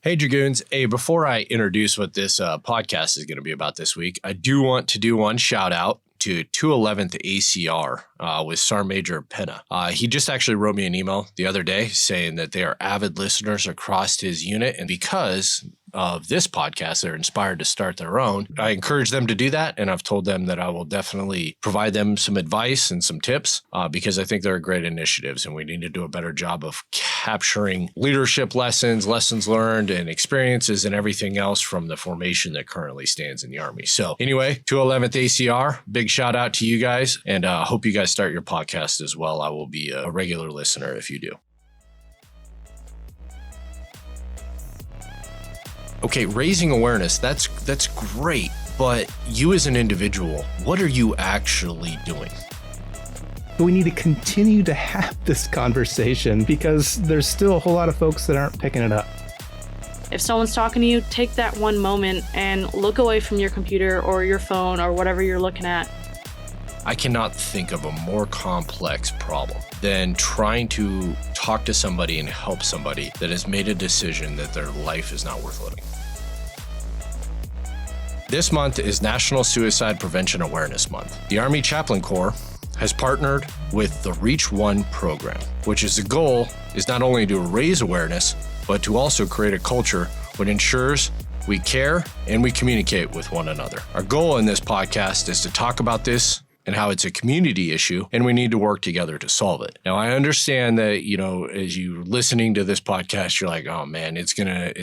Hey, Dragoons. Hey, before I introduce what this podcast is going to be about this week, I do want to do one shout out to 211th ACR with Sergeant Major Penna. He just actually wrote me an email the other day saying that they are avid listeners across his unit. And because of this podcast, they're inspired to start their own. I encourage them to do that. And I've told them that I will definitely provide them some advice and some tips because I think they're great initiatives. And we need to do a better job of capturing leadership lessons learned, and experiences and everything else from the formation that currently stands in the Army. So anyway, 211th ACR, big shout out to you guys. And I hope you guys start your podcast as well. I will be a regular listener if you do. Okay, raising awareness, that's great, but you as an individual, what are you actually doing? We need to continue to have this conversation because there's still a whole lot of folks that aren't picking it up. If someone's talking to you, take that one moment and look away from your computer or your phone or whatever you're looking at. I cannot think of a more complex problem than trying to talk to somebody and help somebody that has made a decision that their life is not worth living. This month is National Suicide Prevention Awareness Month. The Army Chaplain Corps has partnered with the Reach One program, which is the goal is not only to raise awareness, but to also create a culture which ensures we care and we communicate with one another. Our goal in this podcast is to talk about this and how it's a community issue, and we need to work together to solve it. Now, I understand that, as you're listening to this podcast, you're like, oh man, it's gonna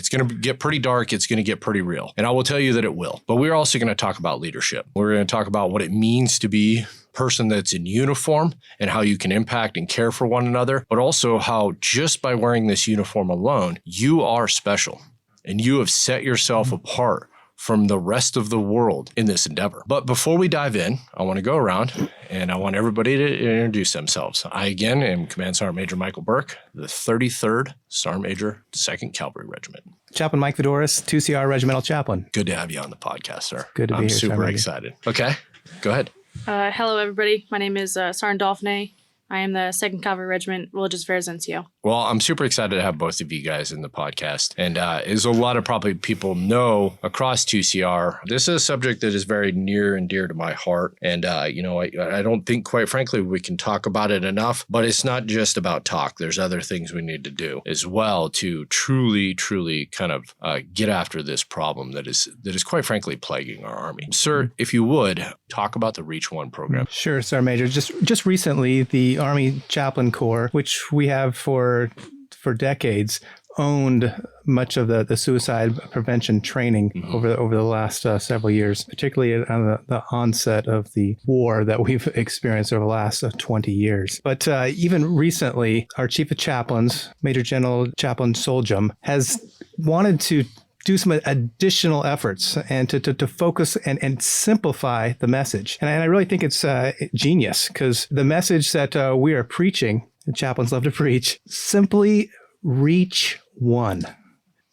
get pretty dark, it's gonna get pretty real. And I will tell you that it will. But we're also gonna talk about leadership. We're gonna talk about what it means to be a person that's in uniform and how you can impact and care for one another, but also how just by wearing this uniform alone, you are special and you have set yourself apart from the rest of the world in this endeavor. But before we dive in, I want to go around and I want everybody to introduce themselves. I, again, am Command Sergeant Major Michael Burke, the 33rd Sergeant Major, 2nd Cavalry Regiment. Chaplain Mike Voudouris, 2CR Regimental Chaplain. Good to have you on the podcast, sir. Good to be here. I'm super super excited. Okay, go ahead. Hello, everybody. My name is Sergeant Dauphinais. I am the 2nd Cavalry Regiment, Religious Affairs NCO. Well, I'm super excited to have both of you guys in the podcast. And as a lot of probably people know across 2CR, this is a subject that is very near and dear to my heart. And, I don't think, quite frankly, we can talk about it enough. But it's not just about talk. There's other things we need to do as well to truly kind of get after this problem that is quite frankly plaguing our Army. Sir, if you would, talk about the Reach One program. Sure, Sergeant Major. Just recently, the Army Chaplain Corps, which we have for decades, owned much of the suicide prevention training over the last several years, particularly on the onset of the war that we've experienced over the last 20 years. But even recently, our Chief of Chaplains, Major General Chaplain Soljum, has wanted to do some additional efforts and to focus and simplify the message. And I really think it's genius because the message that we are preaching, the chaplains love to preach, simply reach one.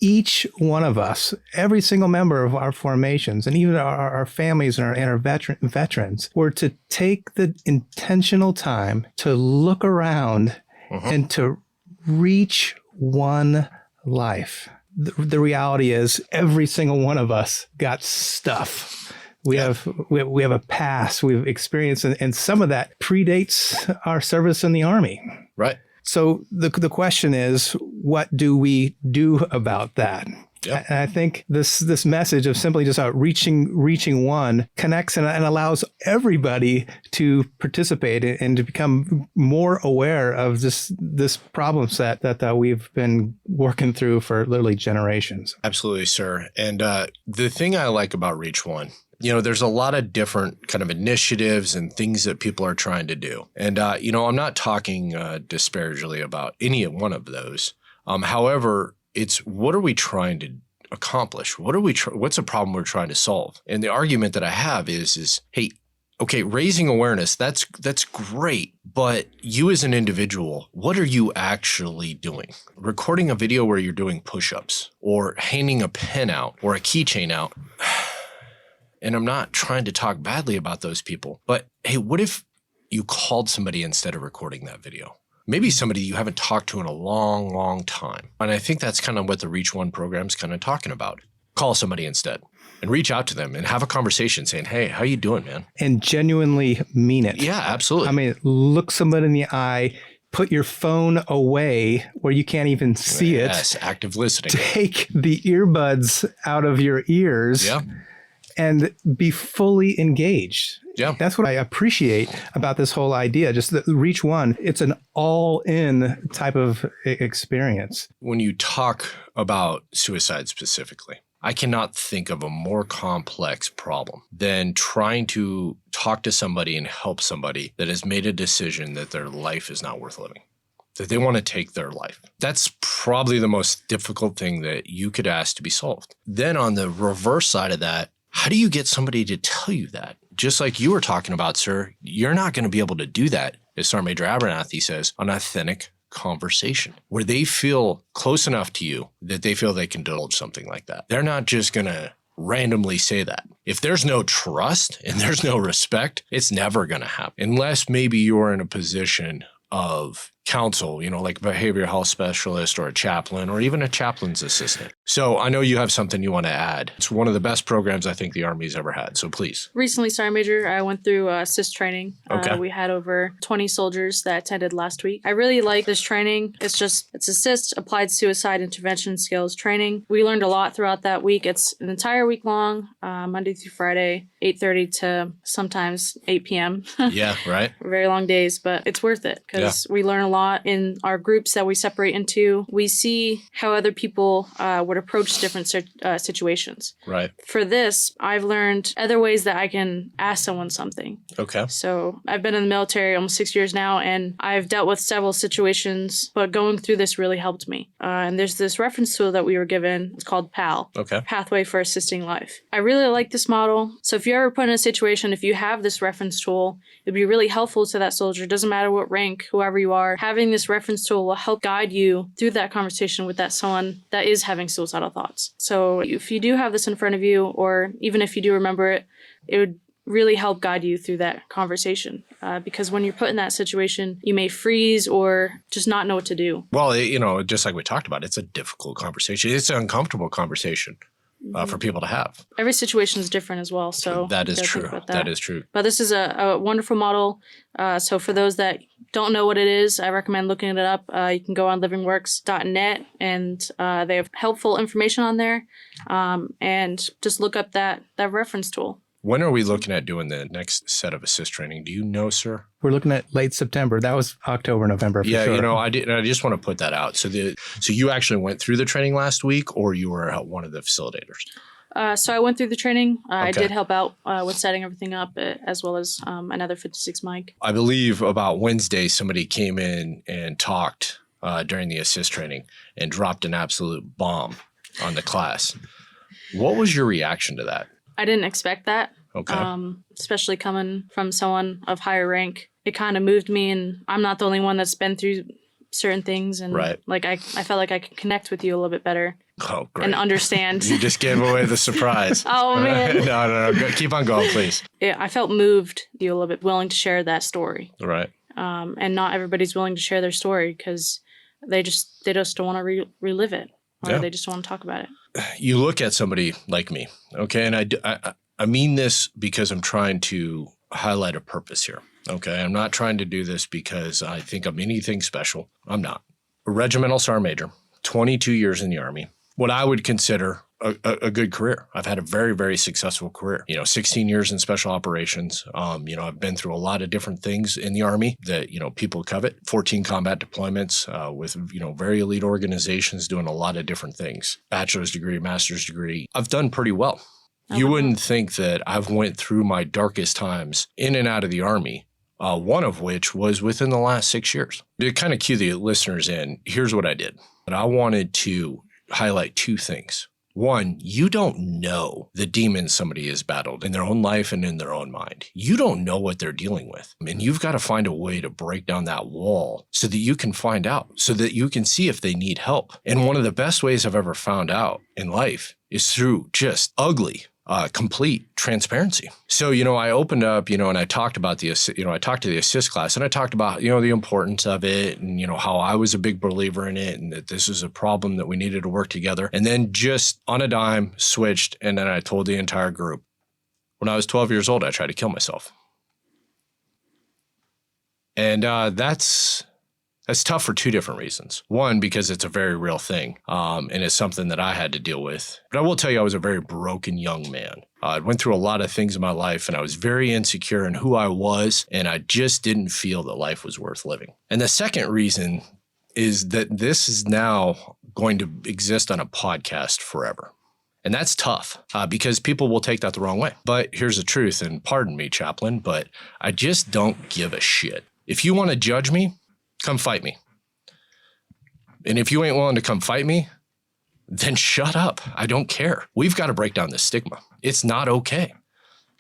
Each one of us, every single member of our formations, and even our families and our veterans, were to take the intentional time to look around and to reach one life. The reality is every single one of us got stuff. We have a past, we've experienced, and some of that predates our service in the Army. Right. So the question is, what do we do about that? Yep. And I think this message of simply just reaching one connects and allows everybody to participate and to become more aware of this problem set that we've been working through for literally generations. Absolutely, sir. And the thing I like about Reach One, there's a lot of different kind of initiatives and things that people are trying to do. And, I'm not talking disparagingly about any one of those. However, it's what are we trying to accomplish? What's a problem we're trying to solve? And the argument that I have is, hey, okay, raising awareness, that's great. But you as an individual, what are you actually doing? Recording a video where you're doing push-ups or handing a pen out or a keychain out. And I'm not trying to talk badly about those people, but hey, what if you called somebody instead of recording that video? maybe somebody you haven't talked to in a long, long time. And I think that's kind of what the Reach One program is kind of talking about. Call somebody instead and reach out to them and have a conversation saying, hey, how you doing, man? And genuinely mean it. Yeah, absolutely. I mean, look somebody in the eye, put your phone away where you can't even see it. Yes, active listening. Take the earbuds out of your ears. Yeah. And be fully engaged. Yeah. That's what I appreciate about this whole idea. Just the Reach One, it's an all-in type of experience. When you talk about suicide specifically, I cannot think of a more complex problem than trying to talk to somebody and help somebody that has made a decision that their life is not worth living, that they want to take their life. That's probably the most difficult thing that you could ask to be solved. Then on the reverse side of that, how do you get somebody to tell you that? Just like you were talking about, sir, you're not going to be able to do that, as Sergeant Major Abernathy says, an authentic conversation where they feel close enough to you that they feel they can divulge something like that. They're not just going to randomly say that. If there's no trust and there's no respect, it's never going to happen unless maybe you're in a position of counsel, like a behavioral health specialist or a chaplain or even a chaplain's assistant. So I know you have something you want to add. It's one of the best programs I think the Army's ever had. So please. Recently, Sergeant Major, I went through CIS training. Okay. We had over 20 soldiers that attended last week. I really like this training. It's assist applied suicide intervention skills training. We learned a lot throughout that week. It's an entire week long, Monday through Friday, 8:30 to sometimes 8 p.m. Yeah, right. Very long days, but it's worth it because we learn a lot in our groups that we separate into. We see how other people would approach different situations. Right. For this, I've learned other ways that I can ask someone something. Okay. So I've been in the military almost 6 years now, and I've dealt with several situations, but going through this really helped me. And there's this reference tool that we were given. It's called PAL. Okay. Pathway for Assisting Life. I really like this model. So if you're ever put in a situation, if you have this reference tool, it'd be really helpful to that soldier. It doesn't matter what rank, whoever you are. Having this reference tool will help guide you through that conversation with that someone that is having suicidal thoughts. So if you do have this in front of you, or even if you do remember it, it would really help guide you through that conversation. Because when you're put in that situation, you may freeze or just not know what to do. Well, just like we talked about, it's a difficult conversation. It's an uncomfortable conversation for people to have. Every situation is different as well. So that is true. That is true. But this is a wonderful model. So for those that don't know what it is, I recommend looking it up. You can go on livingworks.net and they have helpful information on there. And just look up that reference tool. When are we looking at doing the next set of assist training? Do you know, sir? We're looking at late September. That was October, November. For sure. I just want to put that out. So you actually went through the training last week, or you were one of the facilitators? So I went through the training. Okay. I did help out with setting everything up, as well as another 56 mic. I believe about Wednesday, somebody came in and talked during the assist training and dropped an absolute bomb on the class. What was your reaction to that? I didn't expect that. Okay. Especially coming from someone of higher rank. It kind of moved me, and I'm not the only one that's been through certain things. And right. I felt like I could connect with you a little bit better. Oh, great. And understand. You just gave away the surprise. Oh, man. No. Keep on going, please. Yeah, I felt moved, you a little bit, willing to share that story. Right. And not everybody's willing to share their story because they just don't want to relive it, or they just don't want to talk about it. You look at somebody like me, okay, and I mean this because I'm trying to highlight a purpose here, okay? I'm not trying to do this because I think I'm anything special. I'm not. A regimental sergeant major, 22 years in the Army, what I would consider a good career. I've had a very, very successful career. 16 years in special operations. I've been through a lot of different things in the Army that, people covet. 14 combat deployments with, very elite organizations doing a lot of different things. Bachelor's degree, master's degree. I've done pretty well. You wouldn't think that I've went through my darkest times in and out of the Army, one of which was within the last 6 years. To kind of cue the listeners in, here's what I did. And I wanted to highlight two things. One, you don't know the demons somebody has battled in their own life and in their own mind. You don't know what they're dealing with. And you've got to find a way to break down that wall so that you can find out, so that you can see if they need help. And one of the best ways I've ever found out in life is through just ugly complete transparency. So, I opened up, and I talked about I talked to the assist class, and I talked about, the importance of it, and, how I was a big believer in it, and that this is a problem that we needed to work together. And then just on a dime switched. And then I told the entire group, when I was 12 years old, I tried to kill myself. And that's tough for two different reasons. One, because it's a very real thing, and it's something that I had to deal with. But I will tell you, I was a very broken young man. I went through a lot of things in my life, and I was very insecure in who I was, and I just didn't feel that life was worth living. And the second reason is that this is now going to exist on a podcast forever. And that's tough because people will take that the wrong way. But here's the truth, and pardon me, Chaplain, but I just don't give a shit. If you want to judge me, come fight me. And if you ain't willing to come fight me, then shut up. I don't care. We've got to break down this stigma. It's not okay.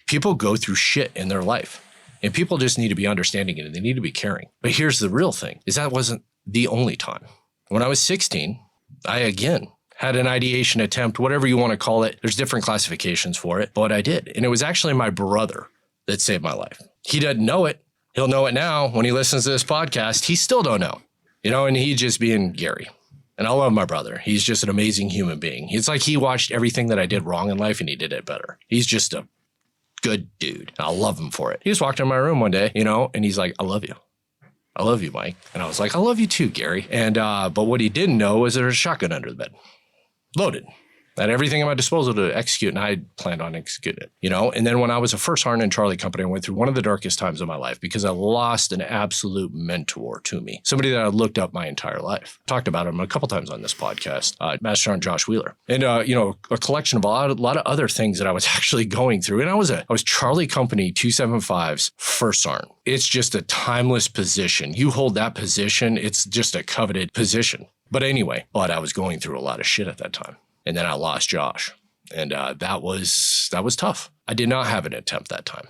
People go through shit in their life, and people just need to be understanding it, and they need to be caring. But here's the real thing, is that wasn't the only time. When I was 16, I again had an ideation attempt, whatever you want to call it. There's different classifications for it, but I did. And it was actually my brother that saved my life. He doesn't know it. He'll know it now when he listens to this podcast. He still don't know, and he just being Gary. And I love my brother. He's just an amazing human being. It's like he watched everything that I did wrong in life and he did it better. He's just a good dude. I love him for it. He just walked in my room one day, and he's like, I love you. I love you, Mike. And I was like, I love you too, Gary. And, but what he didn't know was there was a shotgun under the bed, loaded. I had everything at my disposal to execute, and I planned on executing it, And then when I was a first sergeant in Charlie Company, I went through one of the darkest times of my life because I lost an absolute mentor to me, somebody that I looked up my entire life. Talked about him a couple times on this podcast, Master Sergeant Josh Wheeler, and a collection of a lot of other things that I was actually going through. And I was Charlie Company 275's first sergeant. It's just a timeless position. You hold that position, it's just a coveted position. But anyway, I was going through a lot of shit at that time. And then I lost Josh, and that was tough. I did not have an attempt that time,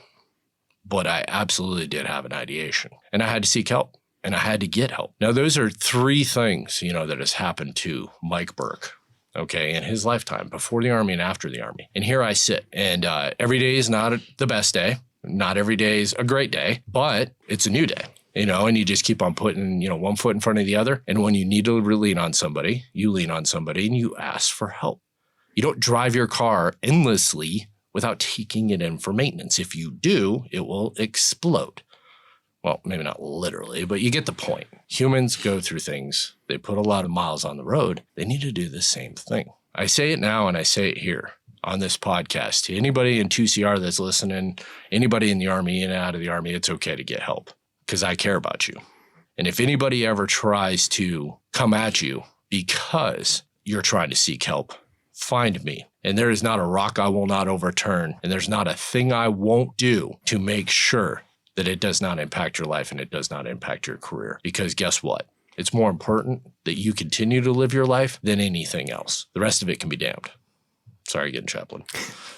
but I absolutely did have an ideation, and I had to seek help, and I had to get help. Now, those are three things, that has happened to Mike Burke, okay, in his lifetime, before the Army and after the Army. And here I sit, and every day is not the best day. Not every day is a great day, but it's a new day. And you just keep on putting, one foot in front of the other. And when you need to lean on somebody, you lean on somebody and you ask for help. You don't drive your car endlessly without taking it in for maintenance. If you do, it will explode. Well, maybe not literally, but you get the point. Humans go through things. They put a lot of miles on the road. They need to do the same thing. I say it now and I say it here on this podcast. To anybody in 2CR that's listening, anybody in the Army and out of the Army, it's okay to get help. Because I care about you. And if anybody ever tries to come at you because you're trying to seek help, find me. And there is not a rock I will not overturn. And there's not a thing I won't do to make sure that it does not impact your life and it does not impact your career. Because guess what? It's more important that you continue to live your life than anything else. The rest of it can be damned. Sorry again, Chaplain.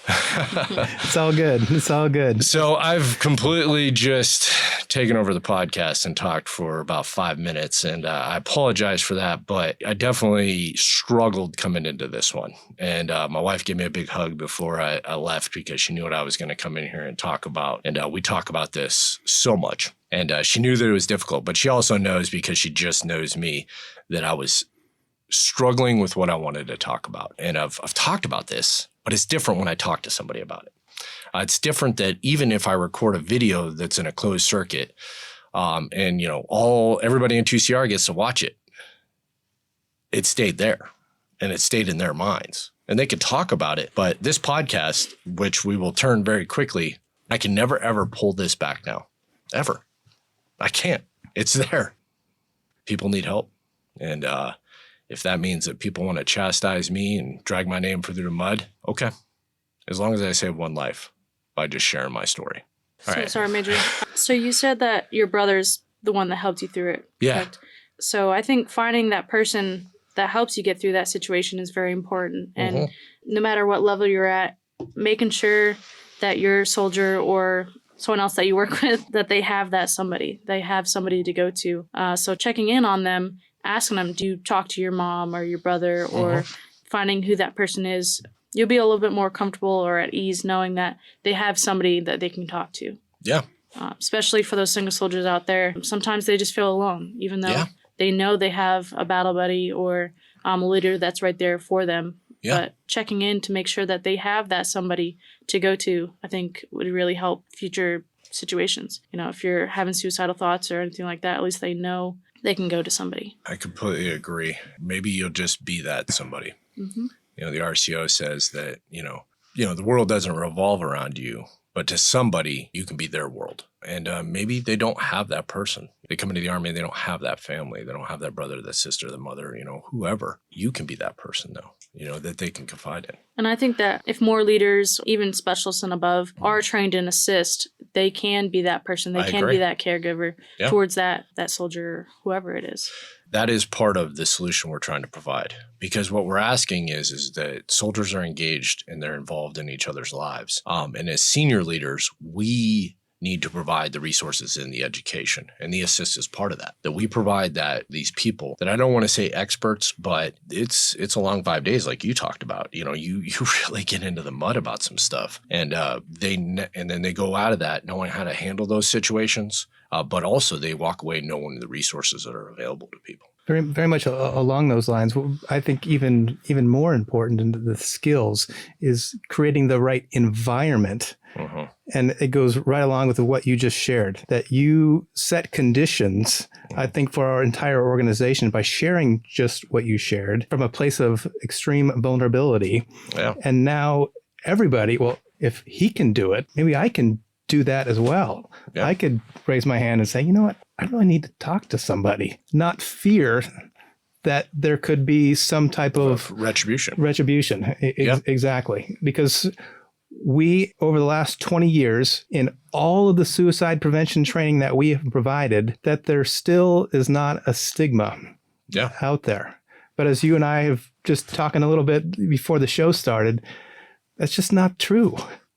It's all good. It's all good. So I've completely just taken over the podcast and talked for about 5 minutes, and I apologize for that, but I definitely struggled coming into this one. And my wife gave me a big hug before I left because she knew what I was going to come in here and talk about. And we talk about this so much. And she knew that it was difficult, but she also knows, because she just knows me, that I was struggling with what I wanted to talk about. And I've talked about this, but it's different when I talk to somebody about it. It's different that even if I record a video that's in a closed circuit, and everybody in 2CR gets to watch it, it stayed there and it stayed in their minds and they could talk about it. But this podcast, which we will turn very quickly, I can never, ever pull this back now, ever. I can't. It's there. People need help. And, if that means that people want to chastise me and drag my name through the mud, okay. As long as I save one life by just sharing my story. All right. Sorry, Major. So you said that your brother's the one that helped you through it. Yeah. Correct? So I think finding that person that helps you get through that situation is very important. And no matter what level you're at, making sure that your soldier or someone else that you work with, that they have somebody to go to. So checking in on them, asking them, do you talk to your mom or your brother, or finding who that person is you'll be a little bit more comfortable or at ease knowing that they have somebody that they can talk to. Yeah. Especially for those single soldiers out there. Sometimes they just feel alone, even though they know they have a battle buddy or a leader that's right there for them. Yeah. But checking in to make sure that they have that somebody to go to, I think would really help future situations. You know, if you're having suicidal thoughts or anything like that, at least they know they can go to somebody. I completely agree. Maybe you'll just be that somebody. Mm-hmm. You know, the RCO says that, you know, the world doesn't revolve around you, but to somebody, you can be their world. And maybe they don't have that person. They come into the Army and they don't have that family. They don't have that brother, that sister, the mother, you know, whoever. You can be that person, though, you know, that they can confide in. And I think that if more leaders, even specialists and above, are trained in assist, they can be that person. They can be that caregiver towards that soldier, whoever it is. That is part of the solution we're trying to provide, because what we're asking is that soldiers are engaged and they're involved in each other's lives. And as senior leaders, we need to provide the resources and the education, and the assist is part of that we provide that these people that I don't want to say experts, but it's a long 5 days like you talked about. You know, you really get into the mud about some stuff, and then they go out of that knowing how to handle those situations, but also they walk away knowing the resources that are available to people. Very, very much along those lines. I think even more important than the skills is creating the right environment. Uh-huh. And it goes right along with what you just shared, that you set conditions, I think, for our entire organization by sharing just what you shared from a place of extreme vulnerability. Yeah. And now everybody, well, if he can do it, maybe I can do that as well. Yeah. I could raise my hand and say, you know what? I really need to talk to somebody, not fear that there could be some type of retribution. Exactly. Because we, over the last 20 years, in all of the suicide prevention training that we have provided, that there still is not a stigma out there. But as you and I have just talking a little bit before the show started, that's just not true.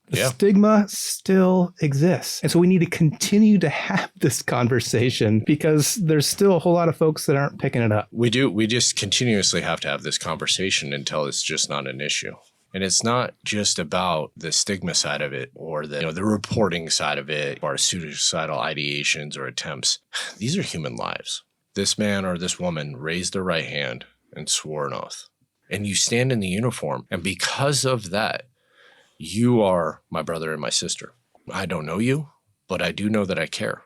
The stigma still exists. And so we need to continue to have this conversation because there's still a whole lot of folks that aren't picking it up. We do. We just continuously have to have this conversation until it's just not an issue. And it's not just about the stigma side of it or the reporting side of it or suicidal ideations or attempts. These are human lives. This man or this woman raised their right hand and swore an oath. And you stand in the uniform. And because of that, you are my brother and my sister. I don't know you, but I do know that I care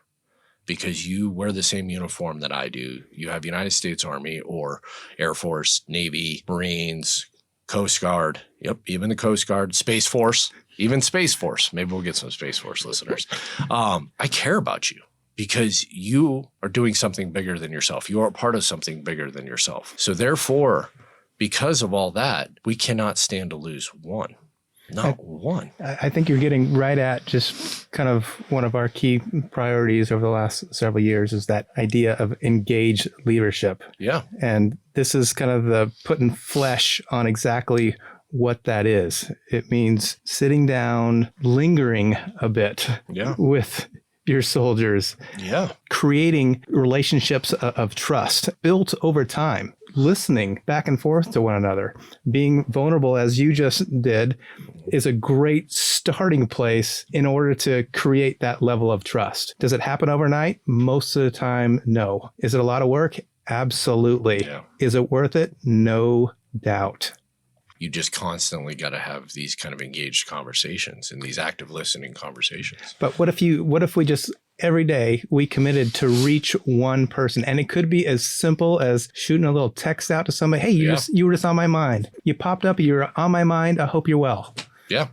because you wear the same uniform that I do. You have United States Army or Air Force, Navy, Marines, Coast Guard. Yep, even the Coast Guard, Space Force, even Space Force. Maybe we'll get some Space Force listeners. I care about you because you are doing something bigger than yourself. You are part of something bigger than yourself. So therefore, because of all that, we cannot stand to lose one. Not one. I think you're getting right at just kind of one of our key priorities over the last several years is that idea of engaged leadership. Yeah. And this is kind of the putting flesh on exactly what that is. It means sitting down, lingering a bit with your soldiers, creating relationships of trust built over time, listening back and forth to one another, being vulnerable as you just did is a great starting place in order to create that level of trust. Does it happen overnight? Most of the time, no. Is it a lot of work? Absolutely. Yeah. Is it worth it? No doubt. You just constantly got to have these kind of engaged conversations and these active listening conversations. But what if we just every day we committed to reach one person, and it could be as simple as shooting a little text out to somebody. Hey, you were just on my mind. You popped up. You're on my mind. I hope you're well. Yeah.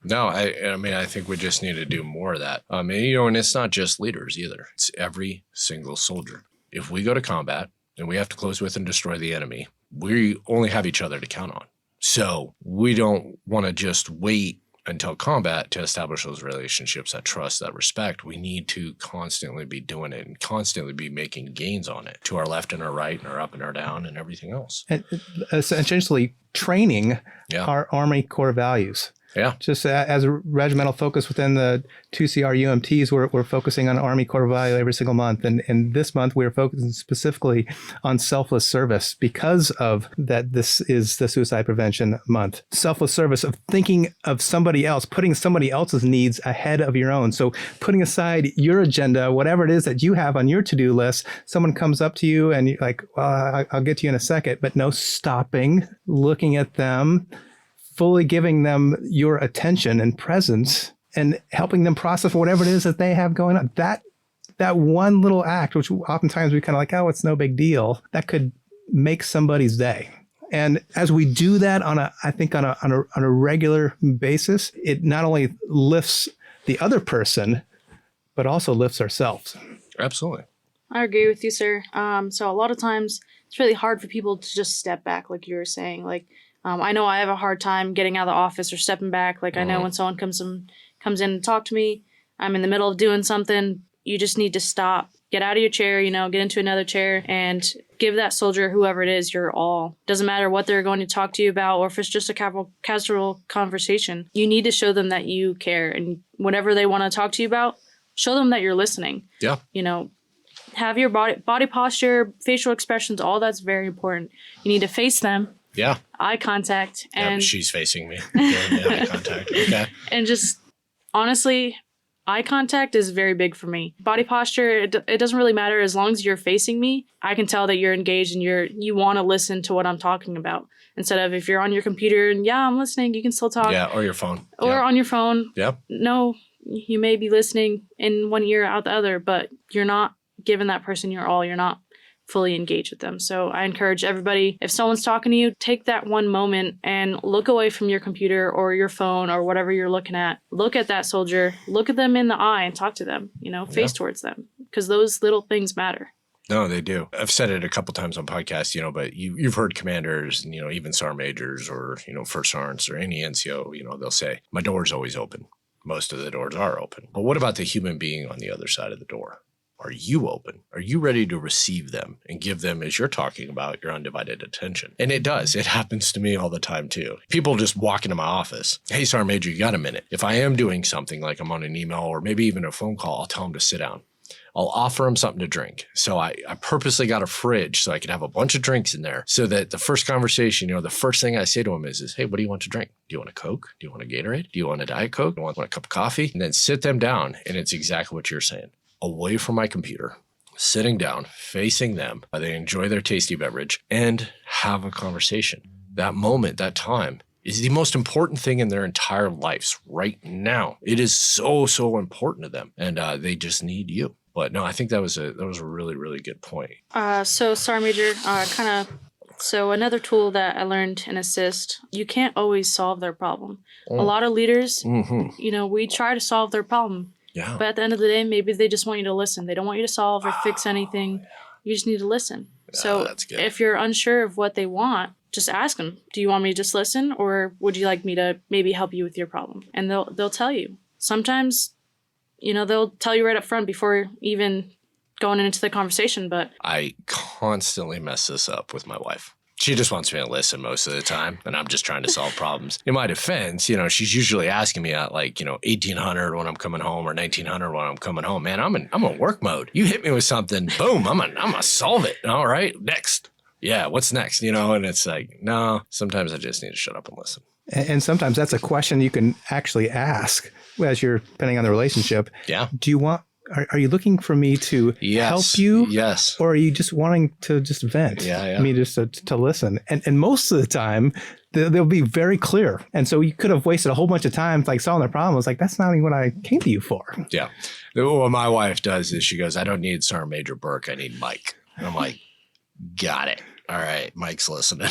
No, I think we just need to do more of that. And it's not just leaders either. It's every single soldier. If we go to combat and we have to close with and destroy the enemy, we only have each other to count on. So we don't want to just wait until combat to establish those relationships, that trust, that respect. We need to constantly be doing it and constantly be making gains on it to our left and our right and our up and our down and everything else. And essentially training our Army core values. Yeah. Just as a regimental focus within the 2CR UMTs, we're focusing on Army Core Value every single month. And this month, we're focusing specifically on selfless service because of that this is the Suicide Prevention Month. Selfless service of thinking of somebody else, putting somebody else's needs ahead of your own. So putting aside your agenda, whatever it is that you have on your to-do list, someone comes up to you and you're like, well, I'll get to you in a second, but no, stopping, looking at them, fully giving them your attention and presence and helping them process whatever it is that they have going on. That one little act, which oftentimes we kind of like, oh, it's no big deal, that could make somebody's day. And as we do that on a regular basis, it not only lifts the other person, but also lifts ourselves. Absolutely. I agree with you, sir. So a lot of times it's really hard for people to just step back, like you were saying. Like, I know I have a hard time getting out of the office or stepping back. Like, I know when someone comes in and talk to me, I'm in the middle of doing something. You just need to stop, get out of your chair, get into another chair and give that soldier, whoever it is, your all. Doesn't matter what they're going to talk to you about or if it's just a casual conversation. You need to show them that you care, and whatever they want to talk to you about, show them that you're listening. Yeah. Have your body posture, facial expressions, all that's very important. You need to face them. Yeah. Eye contact. And yeah, she's facing me. Eye contact. Okay. And just honestly, eye contact is very big for me. Body posture, it doesn't really matter as long as you're facing me. I can tell that you're engaged and you want to listen to what I'm talking about. Instead of if you're on your computer and I'm listening, you can still talk. Yeah, or your phone. Or on your phone. Yeah. No, you may be listening in one ear out the other, but you're not giving that person your all. You're not fully engaged with them. So I encourage everybody, if someone's talking to you, take that one moment and look away from your computer or your phone or whatever you're looking at. Look at that soldier, look at them in the eye and talk to them, face towards them, because those little things matter. No, they do. I've said it a couple times on podcasts, but you've heard commanders, and, even sergeant majors or, first sergeants or any NCO, they'll say, my door's always open. Most of the doors are open. But what about the human being on the other side of the door? Are you open? Are you ready to receive them and give them, as you're talking about, your undivided attention? And it does. It happens to me all the time, too. People just walk into my office. Hey, Sergeant Major, you got a minute? If I am doing something like I'm on an email or maybe even a phone call, I'll tell them to sit down. I'll offer them something to drink. So I purposely got a fridge so I could have a bunch of drinks in there so that the first conversation, the first thing I say to them is, hey, what do you want to drink? Do you want a Coke? Do you want a Gatorade? Do you want a Diet Coke? Do you want a cup of coffee? And then sit them down. And it's exactly what you're saying. Away from my computer, sitting down, facing them, they enjoy their tasty beverage and have a conversation. That moment, that time is the most important thing in their entire lives right now. It is so, so important to them, and they just need you. But no, I think that was a really, really good point. So Sergeant Major, so another tool that I learned in Assist, you can't always solve their problem. A lot of leaders, we try to solve their problem. Yeah. But at the end of the day, maybe they just want you to listen. They don't want you to solve or fix anything. You just need to listen. So that's good. If you're unsure of what they want, just ask them, do you want me to just listen, or would you like me to maybe help you with your problem? And they'll tell you. Sometimes, they'll tell you right up front before even going into the conversation. But I constantly mess this up with my wife. She just wants me to listen most of the time, and I'm just trying to solve problems. In my defense, she's usually asking me at 1800 when I'm coming home or 1900 when I'm coming home. Man, I'm in work mode. You hit me with something, boom, I'm gonna solve it. All right, next. Yeah, what's next? And it's like, no, sometimes I just need to shut up and listen. And sometimes that's a question you can actually ask as you're, depending on the relationship. Yeah. Do you want... Are you looking for me to help you? Yes. Or are you just wanting to just vent? Yeah. Me just to listen. And most of the time, they'll be very clear. And so you could have wasted a whole bunch of time solving their problem. It's like, that's not even what I came to you for. Yeah. What my wife does is she goes, I don't need Sergeant Major Burke. I need Mike. And I'm like, got it. All right. Mike's listening.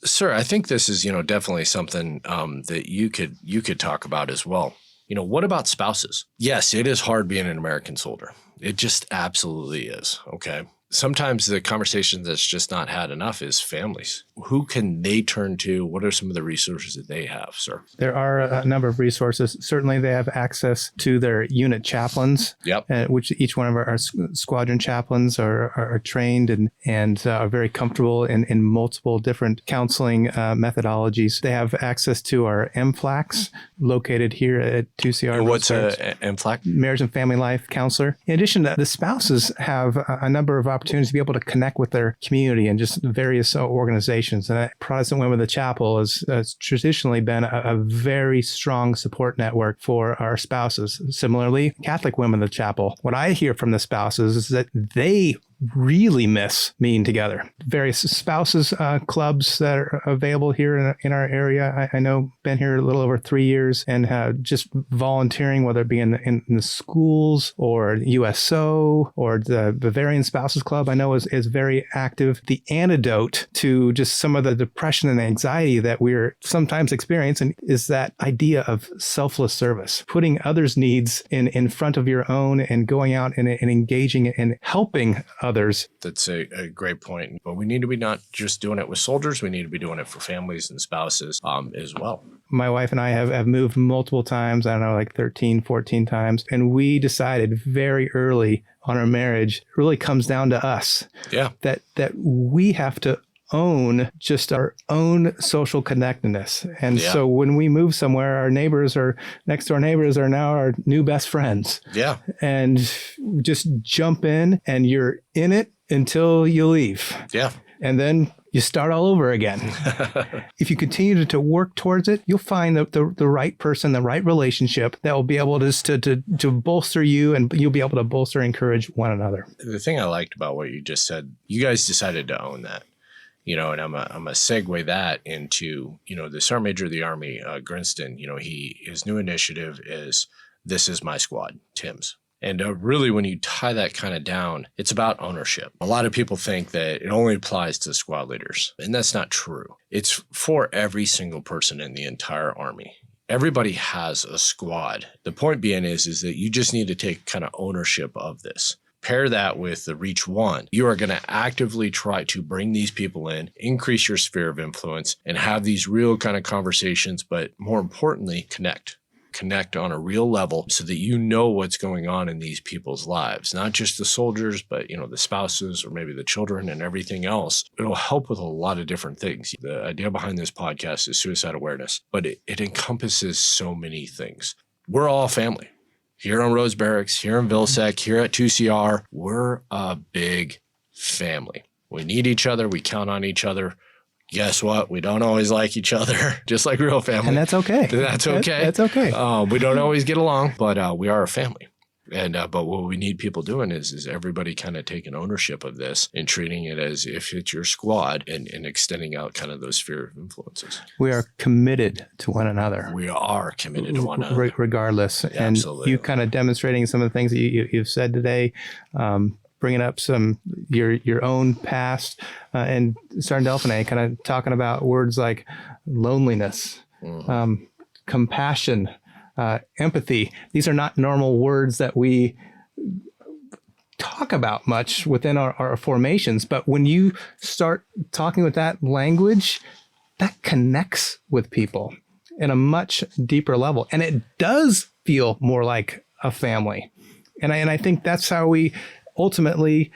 Sir, I think this is, definitely something that you could talk about as well. What about spouses? Yes, it is hard being an American soldier. It just absolutely is. Okay. sometimes the conversation that's just not had enough is families. Who can they turn to? What are some of the resources that they have, sir? There are a number of resources. Certainly, they have access to their unit chaplains, which each one of our squadron chaplains are trained and are very comfortable in multiple different counseling methodologies. They have access to our MFLACs located here at 2CR. And what's a MFLAC? Marriage and Family Life Counselor. In addition, the spouses have a number of opportunities to be able to connect with their community and just various organizations. And Protestant Women of the Chapel has traditionally been a very strong support network for our spouses. Similarly, Catholic Women of the Chapel. What I hear from the spouses is that they really miss being together. Various spouses clubs that are available here in our area. I know been here a little over 3 years and just volunteering, whether it be in the schools or USO or the Bavarian Spouses Club, I know is very active. The antidote to just some of the depression and anxiety that we're sometimes experiencing is that idea of selfless service, putting others' needs in front of your own and going out and engaging and helping others. That's a great point. But we need to be not just doing it with soldiers. We need to be doing it for families and spouses as well. My wife and I have moved multiple times, I don't know, like 13, 14 times. And we decided very early on our marriage, it really comes down to us. Yeah. That we have to own just our own social connectedness. And so when we move somewhere, our neighbors or next door neighbors are now our new best friends. Yeah. And just jump in and you're in it until you leave. Yeah. And then you start all over again. If you continue to work towards it, you'll find the right person, the right relationship that will be able to bolster you, and you'll be able to bolster and encourage one another. The thing I liked about what you just said, you guys decided to own that. And I'm a segue that into, the Sergeant Major of the Army, Grinston, his new initiative is This Is My Squad, Tim's. And really, when you tie that kind of down, it's about ownership. A lot of people think that it only applies to squad leaders, and that's not true. It's for every single person in the entire Army. Everybody has a squad. The point being is that you just need to take kind of ownership of this. Pair that with the Reach One. You are going to actively try to bring these people in, increase your sphere of influence, and have these real kind of conversations, but more importantly, connect on a real level so that you know what's going on in these people's lives, not just the soldiers, but the spouses or maybe the children and everything else. It'll help with a lot of different things. The idea behind this podcast is suicide awareness, but it encompasses so many things. We're all family. Here on Rose Barracks, here in Vilsec, here at 2CR, we're a big family. We need each other. We count on each other. Guess what? We don't always like each other, just like real family. And that's okay. That's okay. That's okay. We don't always get along, but we are a family. And but what we need people doing is everybody kind of taking ownership of this and treating it as if it's your squad and extending out kind of those sphere of influences. We are committed to one another. We are committed to one another. Regardless. Yeah, and absolutely. You kind of demonstrating some of the things that you've said today, bringing up some your own past, and Sergeant Dauphinais kind of talking about words like loneliness, compassion, empathy. These are not normal words that we talk about much within our formations, but when you start talking with that language, that connects with people in a much deeper level, and it does feel more like a family. And I think that's how we ultimately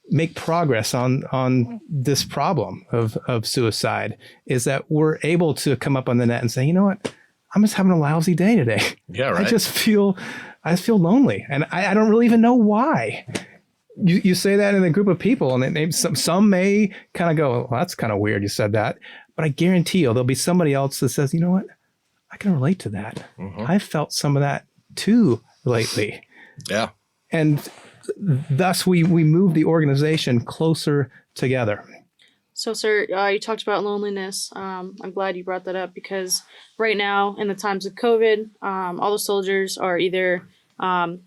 make progress on this problem of suicide, is that we're able to come up on the net and say, you know what, I'm just having a lousy day today. Yeah, right. I just feel lonely, and I don't really even know why. You say that in a group of people, and some may kind of go, well, that's kind of weird you said that. But I guarantee you there'll be somebody else that says, you know what, I can relate to that. I've felt some of that too lately. Yeah. And thus we move the organization closer together. So, sir, you talked about loneliness. I'm glad you brought that up, because right now, in the times of COVID, all the soldiers are either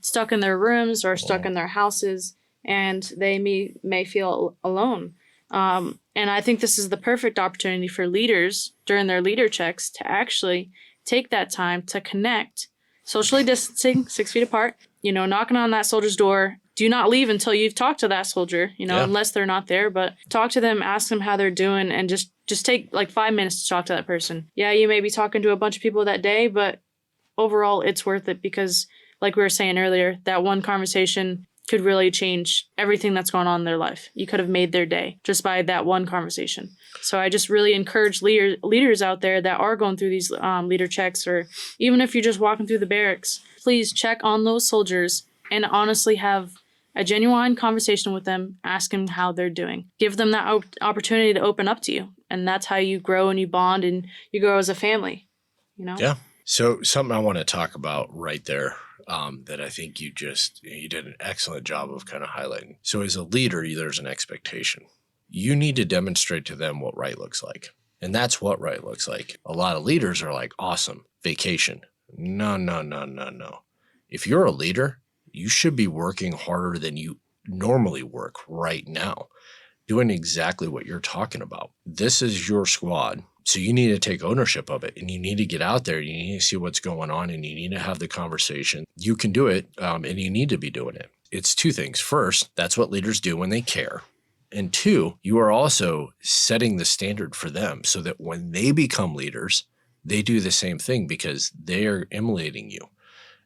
stuck in their rooms or stuck in their houses, and they may feel alone. And I think this is the perfect opportunity for leaders during their leader checks to actually take that time to connect, socially distancing, 6 feet apart, knocking on that soldier's door, do not leave until you've talked to that soldier, Yeah. unless they're not there, but talk to them, ask them how they're doing, and just take like 5 minutes to talk to that person. Yeah, you may be talking to a bunch of people that day, but overall it's worth it because, like we were saying earlier, that one conversation could really change everything that's going on in their life. You could have made their day just by that one conversation. So I just really encourage leaders out there that are going through these leader checks, or even if you're just walking through the barracks, please check on those soldiers and honestly have a genuine conversation with them, ask them how they're doing. Give them that opportunity to open up to you. And that's how you grow and you bond and you grow as a family, Yeah. So something I want to talk about right there that I think you did an excellent job of kind of highlighting. So as a leader, there's an expectation. You need to demonstrate to them what right looks like. And that's what right looks like. A lot of leaders are like, awesome, vacation. No. If you're a leader, you should be working harder than you normally work right now, doing exactly what you're talking about. This is your squad. So you need to take ownership of it, and you need to get out there. You need to see what's going on, and you need to have the conversation. You can do it, and you need to be doing it. It's two things. First, that's what leaders do when they care. And two, you are also setting the standard for them so that when they become leaders, they do the same thing because they are emulating you.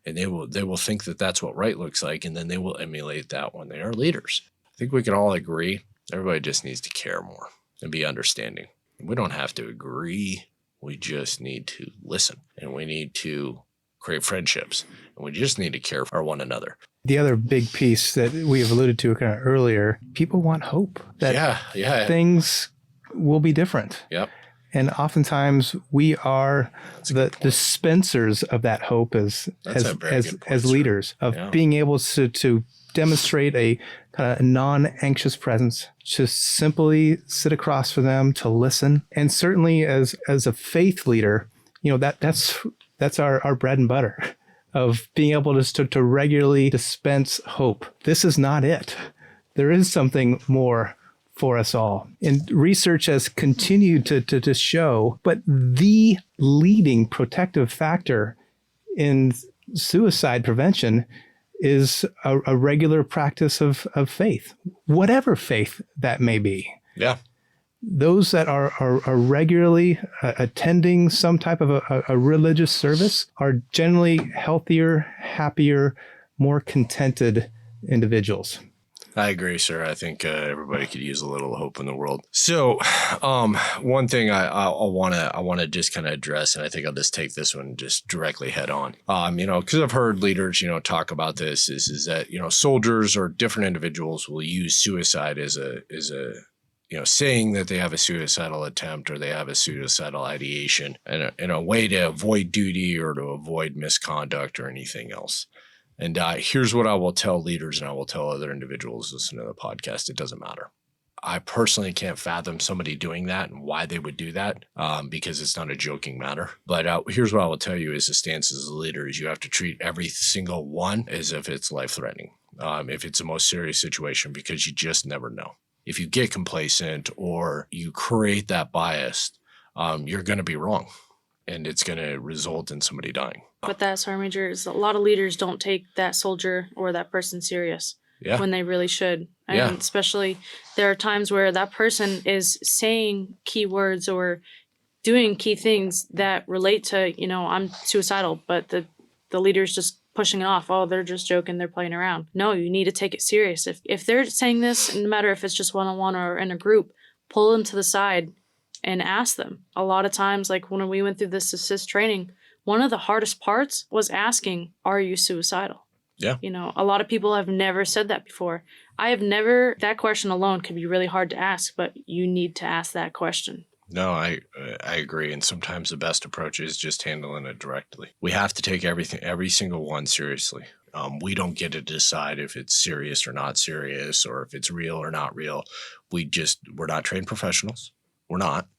And they will think that that's what right looks like, and then they will emulate that when they are leaders. I think we can all agree everybody just needs to care more and be understanding. We don't have to agree. We just need to listen, and we need to create friendships, and we just need to care for one another. The other big piece that we have alluded to kind of earlier, people want hope that things will be different. Yep. And oftentimes we are the dispensers of that hope as leaders, of being able to demonstrate a kind of non-anxious presence, just simply sit across for them, to listen. And certainly as a faith leader, that's our bread and butter of being able to regularly dispense hope. This is not it. There is something more for us all. And research has continued to show, but the leading protective factor in suicide prevention is a regular practice of faith, whatever faith that may be. Yeah. Those that are regularly attending some type of a religious service are generally healthier, happier, more contented individuals. I agree, sir. I think everybody could use a little hope in the world. So one thing I want to just kind of address, and I think I'll just take this one just directly head on, because I've heard leaders, talk about this is that, soldiers or different individuals will use suicide as a saying that they have a suicidal attempt or they have a suicidal ideation in a way to avoid duty or to avoid misconduct or anything else. And here's what I will tell leaders, and I will tell other individuals listening to the podcast. It doesn't matter. I personally can't fathom somebody doing that and why they would do that because it's not a joking matter. But here's what I will tell you is the stance as a leader is you have to treat every single one as if it's life-threatening, if it's the most serious situation, because you just never know. If you get complacent or you create that bias, you're going to be wrong, and it's going to result in somebody dying. But that, Sergeant Major, is a lot of leaders don't take that soldier or that person serious when they really should. And especially there are times where that person is saying key words or doing key things that relate to, I'm suicidal, but the leader's just pushing it off. Oh, they're just joking. They're playing around. No, you need to take it serious. If they're saying this, no matter if it's just one-on-one or in a group, pull them to the side and ask them. A lot of times, like when we went through this assist training, one of the hardest parts was asking, are you suicidal? Yeah. A lot of people have never said that before. That question alone can be really hard to ask, but you need to ask that question. No, I agree. And sometimes the best approach is just handling it directly. We have to take every single one seriously. We don't get to decide if it's serious or not serious, or if it's real or not real. We're not trained professionals. We're not.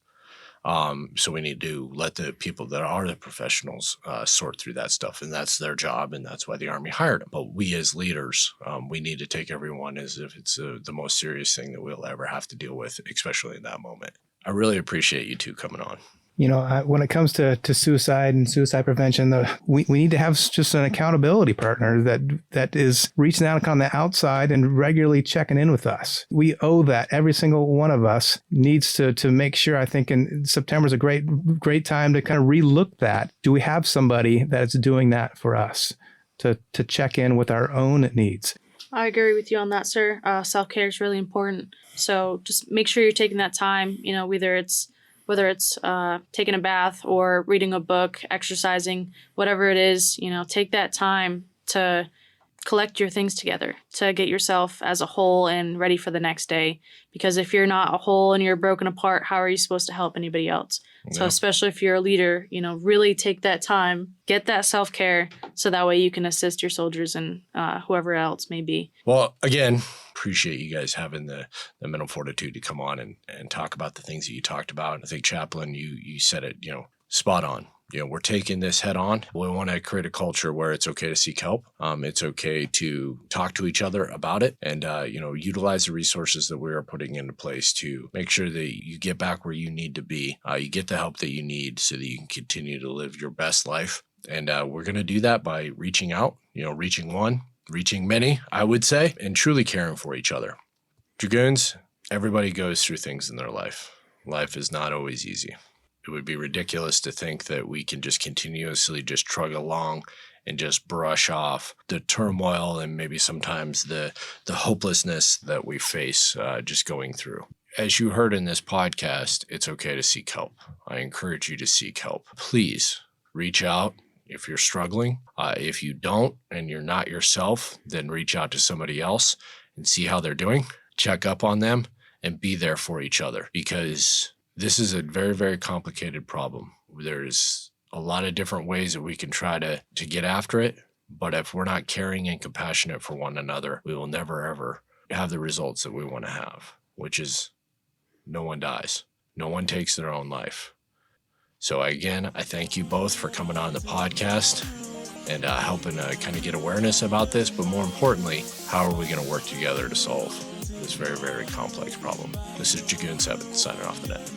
So we need to let the people that are the professionals sort through that stuff, and that's their job, and that's why the Army hired them. But we as leaders, we need to take everyone as if it's the most serious thing that we'll ever have to deal with, especially in that moment. I really appreciate you two coming on. When it comes to suicide and suicide prevention, we need to have just an accountability partner that is reaching out on the outside and regularly checking in with us. We owe that. Every single one of us needs to make sure. I think in September is a great time to kind of relook that. Do we have somebody that's doing that for us to check in with our own needs? I agree with you on that, sir. Self-care is really important. So just make sure you're taking that time, whether it's taking a bath or reading a book, exercising, whatever it is, take that time to collect your things together, to get yourself as a whole and ready for the next day. Because if you're not a whole and you're broken apart, how are you supposed to help anybody else? Yeah. So especially if you're a leader, really take that time, get that self-care, so that way you can assist your soldiers and whoever else may be. Well, again, appreciate you guys having the mental fortitude to come on and talk about the things that you talked about. And I think, Chaplain, you said it, spot on. We're taking this head on. We want to create a culture where it's okay to seek help. It's okay to talk to each other about it and, utilize the resources that we are putting into place to make sure that you get back where you need to be. You get the help that you need so that you can continue to live your best life. And we're going to do that by reaching out, reaching one, reaching many, I would say, and truly caring for each other. Dragoons, everybody goes through things in their life. Life is not always easy. It would be ridiculous to think that we can just continuously just trudge along and just brush off the turmoil and maybe sometimes the hopelessness that we face just going through. As you heard in this podcast, it's okay to seek help. I encourage you to seek help. Please reach out if you're struggling. If you don't and you're not yourself, then reach out to somebody else and see how they're doing. Check up on them and be there for each other, because this is a very, very complicated problem. There's a lot of different ways that we can try to get after it. But if we're not caring and compassionate for one another, we will never, ever have the results that we want to have, which is no one dies. No one takes their own life. So again, I thank you both for coming on the podcast and helping kind of get awareness about this. But more importantly, how are we going to work together to solve this very, very complex problem? This is Dragoon 7 signing off the net.